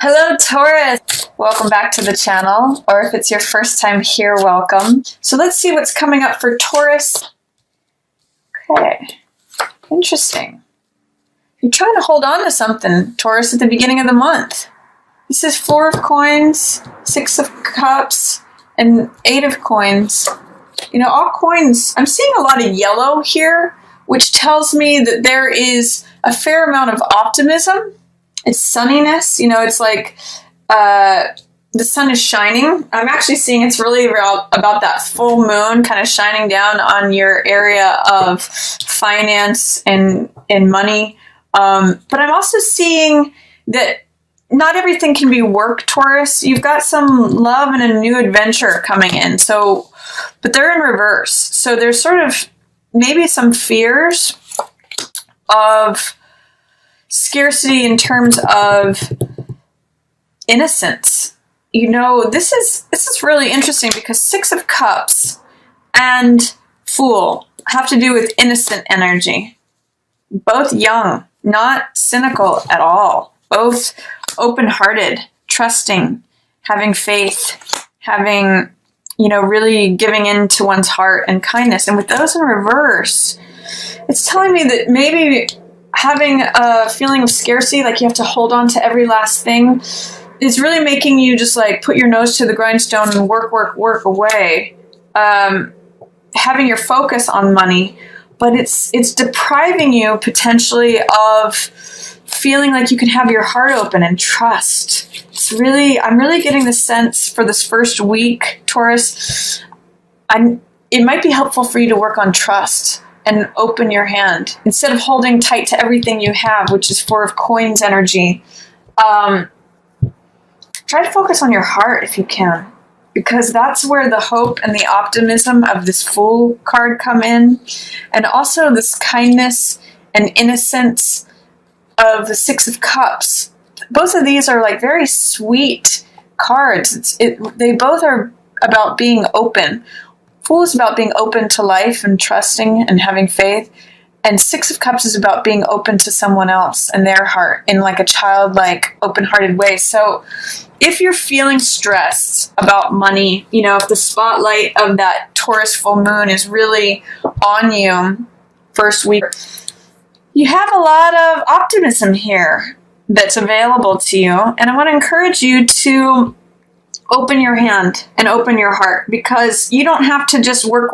Hello, Taurus! Welcome back to the channel, or if it's your first time here, welcome. So let's see what's coming up for Taurus. Okay, interesting. You're trying to hold on to something, Taurus, at the beginning of the month. This is 4 of coins, 6 of cups, and 8 of coins. You know, all coins, I'm seeing a lot of yellow here, which tells me that there is a fair amount of optimism. It's sunniness, you know, it's like the sun is shining. I'm actually seeing it's really about that full moon kind of shining down on your area of finance and money. But I'm also seeing that not everything can be work, Taurus. You've got some love and a new adventure coming in. So, but they're in reverse. So there's sort of maybe some fears of scarcity in terms of innocence. You know, this is really interesting because 6 of Cups and Fool have to do with innocent energy. Both young, not cynical at all. Both open-hearted, trusting, having faith, having, you know, really giving in to one's heart and kindness. And with those in reverse, it's telling me that maybe having a feeling of scarcity, like you have to hold on to every last thing, is really making you just like put your nose to the grindstone and work away. Having your focus on money, but it's depriving you potentially of feeling like you can have your heart open and trust. I'm really getting the sense for this first week, Taurus, it might be helpful for you to work on trust and open your hand instead of holding tight to everything you have, which is 4 of coins energy. Try to focus on your heart if you can, because that's where the hope and the optimism of this Fool card come in, and also this kindness and innocence of the 6 of Cups. Both of these are like very sweet cards. They both are about being open. Fool is about being open to life and trusting and having faith. And 6 of Cups is about being open to someone else and their heart in like a childlike, open-hearted way. So if you're feeling stressed about money, you know, if the spotlight of that Taurus full moon is really on you first week, you have a lot of optimism here that's available to you. And I want to encourage you to open your hand and open your heart, because you don't have to just work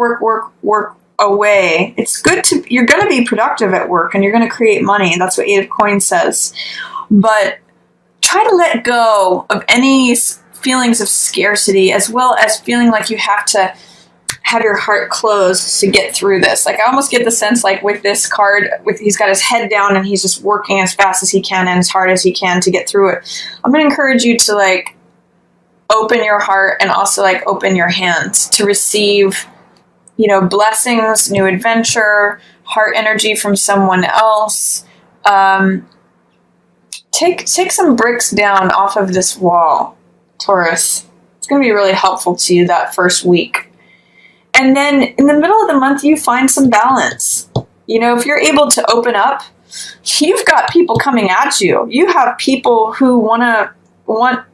away. It's good you're going to be productive at work and you're going to create money. That's what 8 of coins says. But try to let go of any feelings of scarcity, as well as feeling like you have to have your heart closed to get through this. Like I almost get the sense like with this card, he's got his head down and he's just working as fast as he can and as hard as he can to get through it. I'm going to encourage you to like open your heart and also like open your hands to receive, you know, blessings, new adventure, heart energy from someone else. Take some bricks down off of this wall, Taurus. It's going to be really helpful to you that first week. And then in the middle of the month, you find some balance. You know, if you're able to open up, you've got people coming at you. You have people who want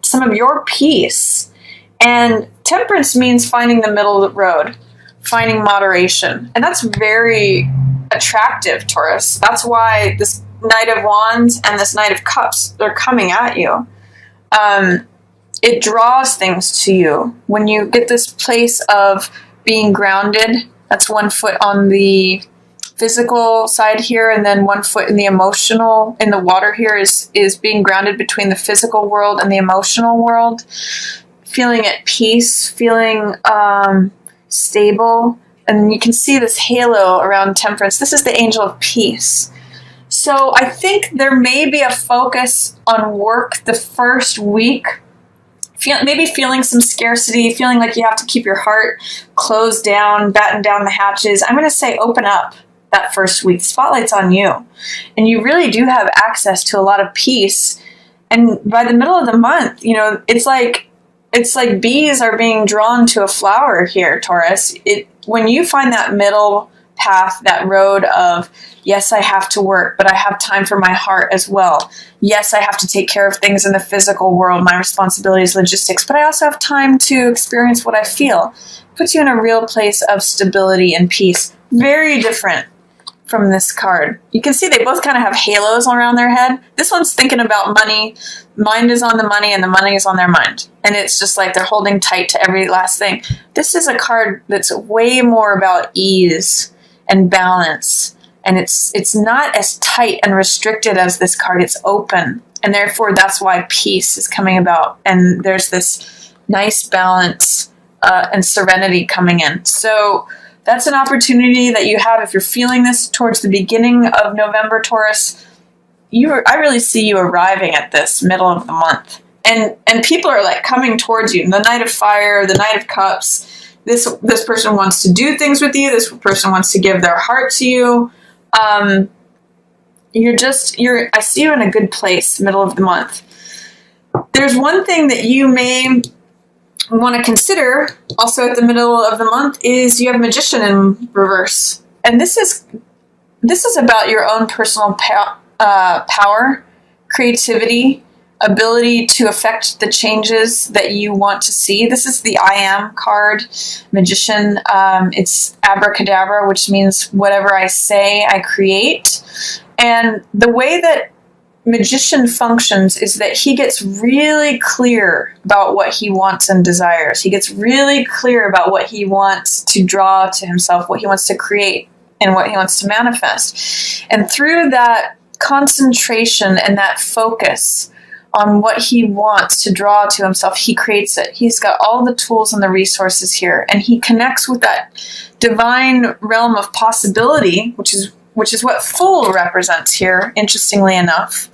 some of your peace. And temperance means finding the middle of the road, finding moderation. And that's very attractive, Taurus. That's why this Knight of Wands and this Knight of Cups, they're coming at you. It draws things to you. When you get this place of being grounded, that's 1 foot on the physical side here, and then 1 foot in the emotional, in the water here is being grounded between the physical world and the emotional world. Feeling at peace, feeling stable. And you can see this halo around temperance. This is the angel of peace. So I think there may be a focus on work the first week. Maybe feeling some scarcity, feeling like you have to keep your heart closed down, batten down the hatches. I'm going to say open up that first week. The spotlight's on you. And you really do have access to a lot of peace. And by the middle of the month, you know, it's like bees are being drawn to a flower here, Taurus. When you find that middle path, that road of, yes, I have to work, but I have time for my heart as well. Yes, I have to take care of things in the physical world, my responsibilities, logistics, but I also have time to experience what I feel. It puts you in a real place of stability and peace. Very different from this card. You can see they both kind of have halos around their head. This one's thinking about money. Mind is on the money and the money is on their mind. And it's just like they're holding tight to every last thing. This is a card that's way more about ease and balance. And it's not as tight and restricted as this card. It's open. And therefore, that's why peace is coming about. And there's this nice balance and serenity coming in. So that's an opportunity that you have if you're feeling this towards the beginning of November, Taurus. I really see you arriving at this middle of the month. And people are like coming towards you. The Knight of Fire, the Knight of Cups. This person wants to do things with you. This person wants to give their heart to you. I see you in a good place, middle of the month. There's one thing that you may want to consider also at the middle of the month is you have Magician in reverse. And this is about your own personal power, creativity, ability to affect the changes that you want to see. This is the I Am card, Magician. It's abracadabra, which means whatever I say, I create. And the way that Magician functions is that he gets really clear about what he wants and desires. He gets really clear about what he wants to draw to himself, what he wants to create, and what he wants to manifest. And through that concentration and that focus on what he wants to draw to himself, he creates it. He's got all the tools and the resources here, and he connects with that divine realm of possibility, which is what Fool represents here, interestingly enough.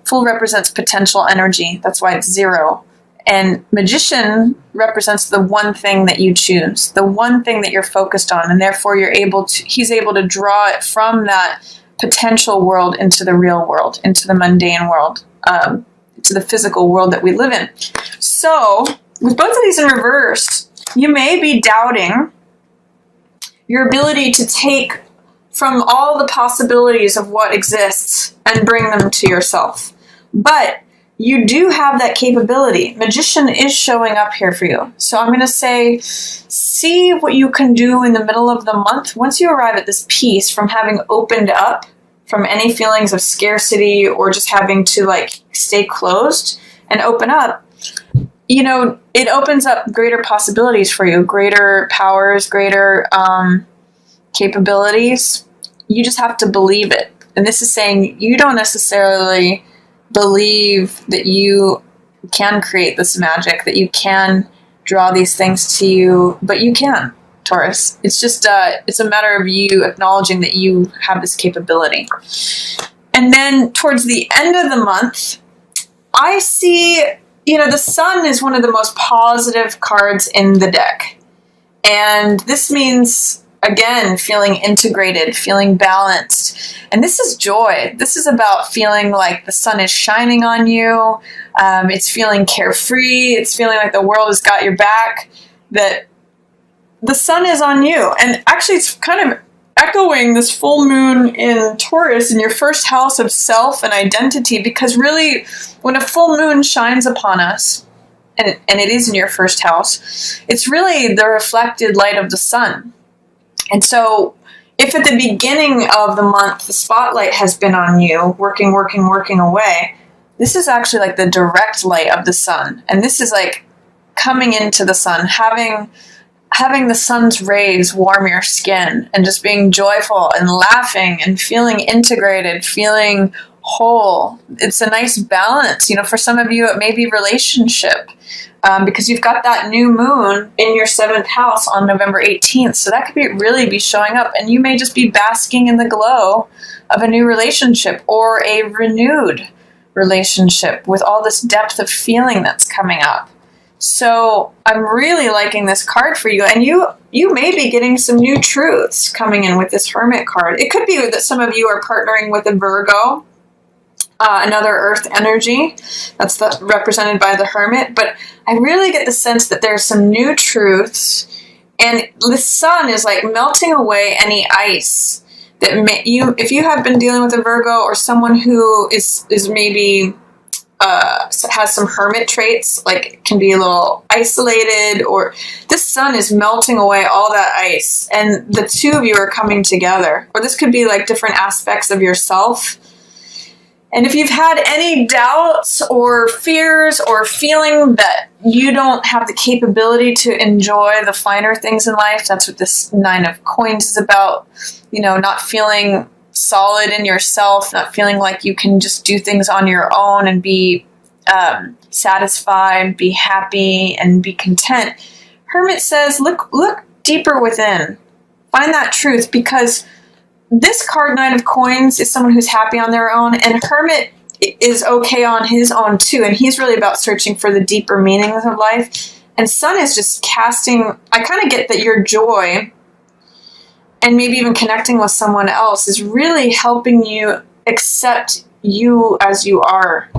Fool represents potential energy. That's why it's 0. And Magician represents the one thing that you choose, the one thing that you're focused on, and therefore he's able to draw it from that potential world into the real world, into the mundane world, to the physical world that we live in. So, with both of these in reverse, you may be doubting your ability to take from all the possibilities of what exists and bring them to yourself. But you do have that capability. Magician is showing up here for you. So I'm going to say, see what you can do in the middle of the month. Once you arrive at this peace from having opened up from any feelings of scarcity or just having to stay closed and open up, it opens up greater possibilities for you, greater powers, greater capabilities. You just have to believe it. And this is saying you don't necessarily believe that you can create this magic, that you can draw these things to you, but you can, Taurus. It's just, it's a matter of you acknowledging that you have this capability. And then towards the end of the month, I see, the Sun is one of the most positive cards in the deck. And this means, again, feeling integrated, feeling balanced. And this is joy. This is about feeling like the sun is shining on you. It's feeling carefree. It's feeling like the world has got your back, that the sun is on you. And actually, it's kind of echoing this full moon in Taurus in your first house of self and identity, because really, when a full moon shines upon us, and it is in your first house, it's really the reflected light of the sun. And so if at the beginning of the month, the spotlight has been on you, working away, this is actually like the direct light of the sun. And this is like coming into the sun, having the sun's rays warm your skin, and just being joyful and laughing and feeling integrated, feeling whole. It's a nice balance. For some of you, it may be relationship. Because you've got that new moon in your 7th house on November 18th. So that could really be showing up. And you may just be basking in the glow of a new relationship or a renewed relationship with all this depth of feeling that's coming up. So I'm really liking this card for you. And you may be getting some new truths coming in with this Hermit card. It could be that some of you are partnering with a Virgo, another earth energy that's represented by the Hermit. But I really get the sense that there's some new truths, and the sun is like melting away any ice that if you have been dealing with a Virgo or someone who is maybe has some hermit traits, like can be a little isolated, or this sun is melting away all that ice and the two of you are coming together. Or this could be like different aspects of yourself. And if you've had any doubts or fears or feeling that you don't have the capability to enjoy the finer things in life, that's what this 9 of Coins is about. You know, not feeling solid in yourself, not feeling like you can just do things on your own and be satisfied, be happy, and be content. Hermit says, look deeper within. Find that truth, because this card, 9 of Coins, is someone who's happy on their own, and Hermit is okay on his own too, and he's really about searching for the deeper meanings of life. And Sun is just casting, I kind of get that your joy, and maybe even connecting with someone else, is really helping you accept you as you are,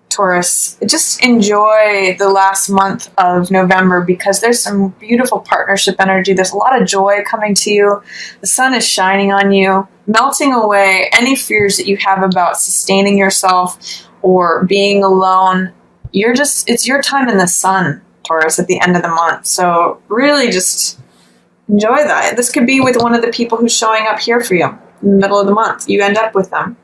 Taurus. Just enjoy the last month of November, because there's some beautiful partnership energy. There's a lot of joy coming to you. The sun is shining on you, melting away any fears that you have about sustaining yourself or being alone. It's your time in the sun, Taurus, at the end of the month. So really just enjoy that. This could be with one of the people who's showing up here for you in the middle of the month. You end up with them.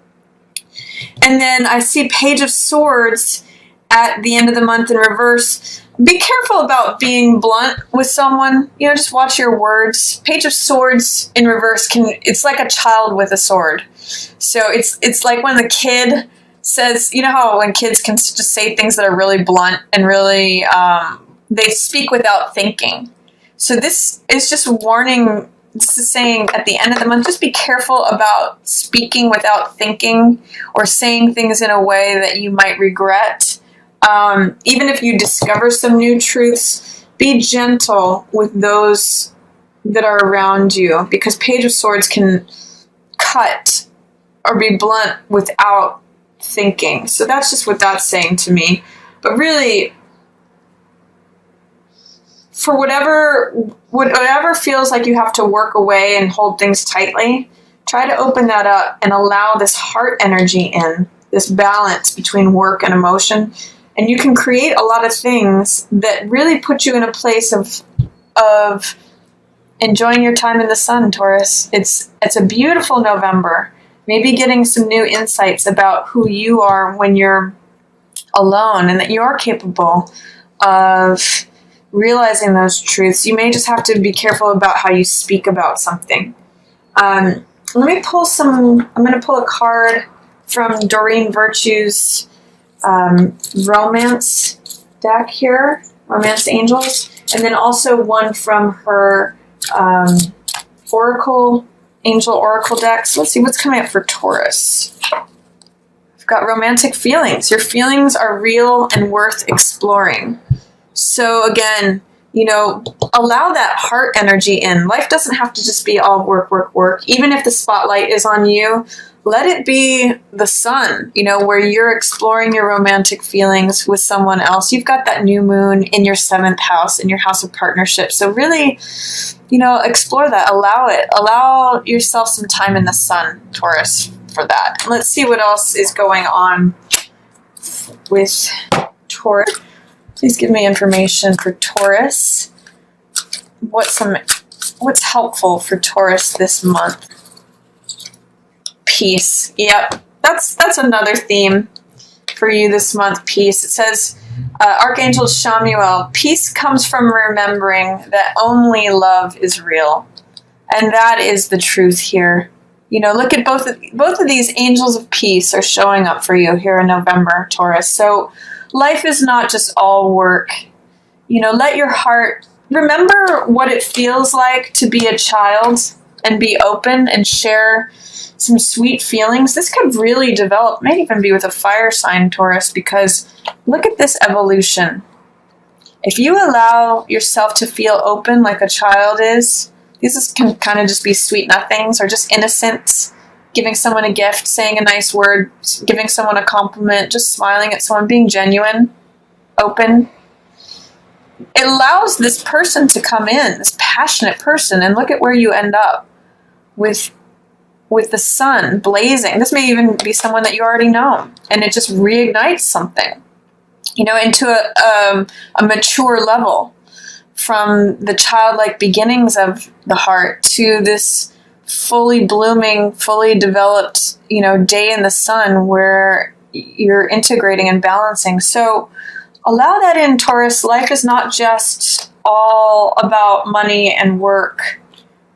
And then I see Page of Swords at the end of the month in reverse. Be careful about being blunt with someone. You know, just watch your words. Page of Swords in reverse it's like a child with a sword. So it's like when the kid says, you know how when kids can just say things that are really blunt and really, they speak without thinking. So this is just warning. This is saying at the end of the month, just be careful about speaking without thinking or saying things in a way that you might regret. Even if you discover some new truths, be gentle with those that are around you, because Page of Swords can cut or be blunt without thinking. So that's just what that's saying to me. But really, for whatever feels like you have to work away and hold things tightly, try to open that up and allow this heart energy in, this balance between work and emotion. And you can create a lot of things that really put you in a place of enjoying your time in the sun, Taurus. It's a beautiful November. Maybe getting some new insights about who you are when you're alone, and that you are capable of realizing those truths. You may just have to be careful about how you speak about something. Let me pull I'm going to pull a card from Doreen Virtue's romance deck here, Romance Angels, and then also one from her Angel Oracle deck. So let's see what's coming up for Taurus. I've got romantic feelings. Your feelings are real and worth exploring. So again, you know, allow that heart energy in. Life doesn't have to just be all work, work, work. Even if the spotlight is on you, let it be the sun, you know, where you're exploring your romantic feelings with someone else. You've got that new moon in your 7th house, in your house of partnership. So really, you know, explore that. Allow it. Allow yourself some time in the sun, Taurus, for that. Let's see what else is going on with Taurus. Please give me information for Taurus. What's helpful for Taurus this month? Peace. Yep, that's another theme for you this month. Peace. It says, Archangel Shamuel, peace comes from remembering that only love is real, and that is the truth here. You know, look at both of these angels of peace are showing up for you here in November, Taurus. So life is not just all work. You know, let your heart remember what it feels like to be a child and be open and share some sweet feelings. This could really develop, might even be with a fire sign, Taurus, because look at this evolution. If you allow yourself to feel open like a child is, these can kind of just be sweet nothings or just innocence, giving someone a gift, saying a nice word, giving someone a compliment, just smiling at someone, being genuine, open. it allows this person to come in, this passionate person, and look at where you end up with the sun blazing. This may even be someone that you already know, and it just reignites something, into a mature level, from the childlike beginnings of the heart to this fully blooming, fully developed, day in the sun where you're integrating and balancing. So allow that in, Taurus. Life is not just all about money and work,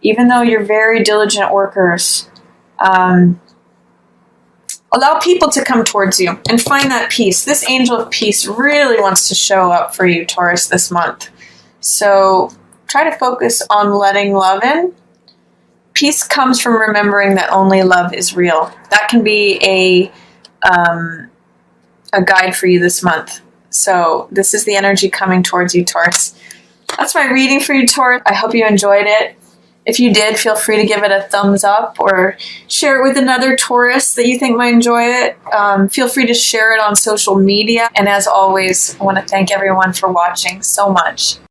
even though you're very diligent workers. Allow people to come towards you and find that peace. This angel of peace really wants to show up for you, Taurus, this month. So try to focus on letting love in. Peace comes from remembering that only love is real. That can be a guide for you this month. So this is the energy coming towards you, Taurus. That's my reading for you, Taurus. I hope you enjoyed it. If you did, feel free to give it a thumbs up or share it with another Taurus that you think might enjoy it. Feel free to share it on social media. And as always, I want to thank everyone for watching so much.